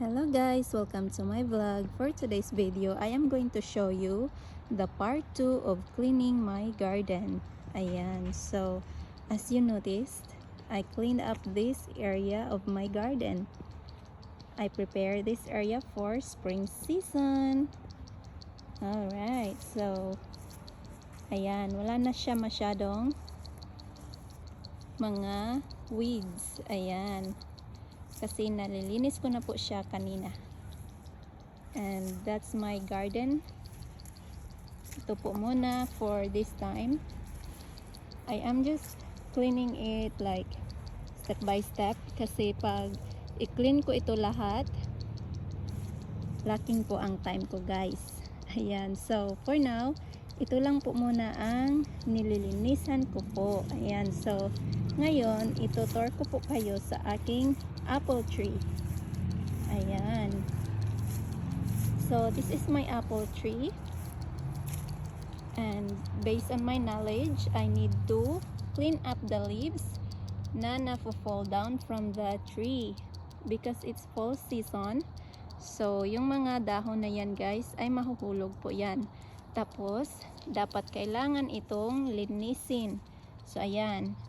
Hello guys, welcome to my vlog. For today's video, I am going to show you the part 2 of cleaning my garden. Ayan, so as you noticed, I cleaned up this area of my garden. I prepare this area for spring season. Alright, so ayan, wala na siya masyadong mga weeds. Ayan, kasi nalilinis ko na po siya kanina. And that's my garden. Ito po muna for this time. I am just cleaning it like step by step kasi pag i-clean ko ito lahat, lacking po ang time ko guys. Ayan, so for now, ito lang po muna ang nililinisan ko po. Ayan, so ngayon, itutur ko po kayo sa aking apple tree. Ayan. So, this is my apple tree. And based on my knowledge, I need to clean up the leaves na fall down from the tree because it's fall season. So, yung mga dahon na yan guys ay mahuhulog po yan. Tapos, dapat kailangan itong linisin. So, ayan.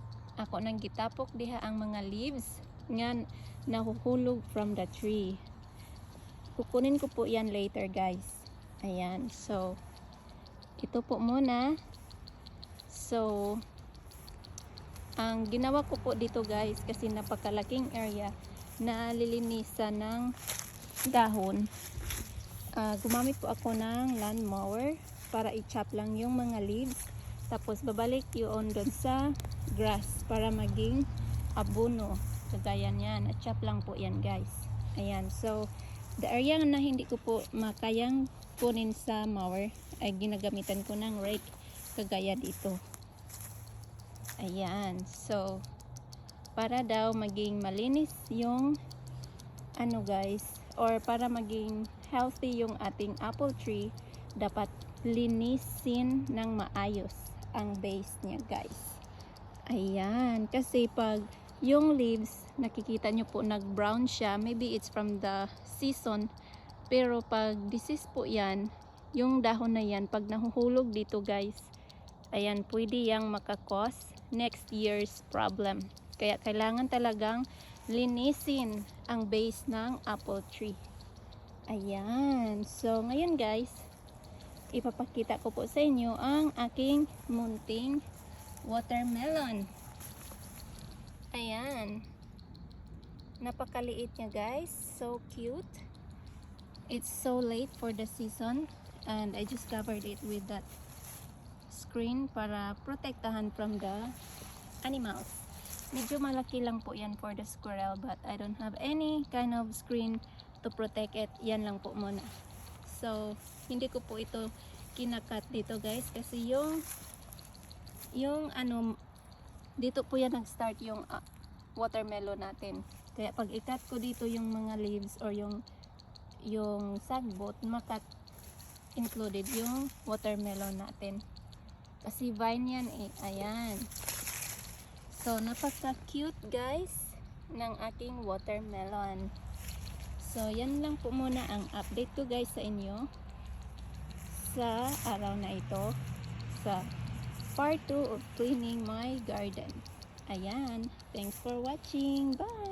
Ako nang gitapok diha ang mga leaves nga nahuhulog from the tree. Kukunin ko po yan later guys. Ayan, so ito po muna. So ang ginawa ko po dito guys, kasi napakalaking area na lilinisan ng dahon, gumamit po ako ng lawnmower para i-chop lang yung mga leaves, tapos babalik yun doon sa grass para maging abono. Kagaya niyan, at chop lang po yan guys. Ayan, so the area na hindi ko po makayang kunin sa mower ay ginagamitan ko ng rake kagaya dito. Ayan, so para daw maging malinis yung ano guys, or para maging healthy yung ating apple tree, dapat linisin ng maayos ang base niya guys. Ayan, kasi pag yung leaves, nakikita nyo po nag-brown siya, maybe it's from the season, pero pag disease po yan, yung dahon na yan, pag nahuhulog dito guys, ayan, pwede yang makakos next year's problem. Kaya kailangan talagang linisin ang base ng apple tree. Ayan, so ngayon guys, ipapakita ko po sa inyo ang aking munting watermelon. Ayan, napakaliit niya guys, so cute. It's so late for the season and I just covered it with that screen para protektahan from the animals. Medyo malaki lang po yan for the squirrel, but I don't have any kind of screen to protect it. Yan lang po muna. So hindi ko po ito kinakat dito guys, kasi yung ano, dito po yan nag-start yung watermelon natin. Kaya pag ikat ko dito yung mga leaves or yung sagbot, makat included yung watermelon natin. Kasi vine yan eh. Ayan. So, napaka-cute guys ng aking watermelon. So, yan lang po muna ang update ko guys sa inyo sa araw na ito, sa part 2 of cleaning my garden. Ayan. Thanks for watching. Bye!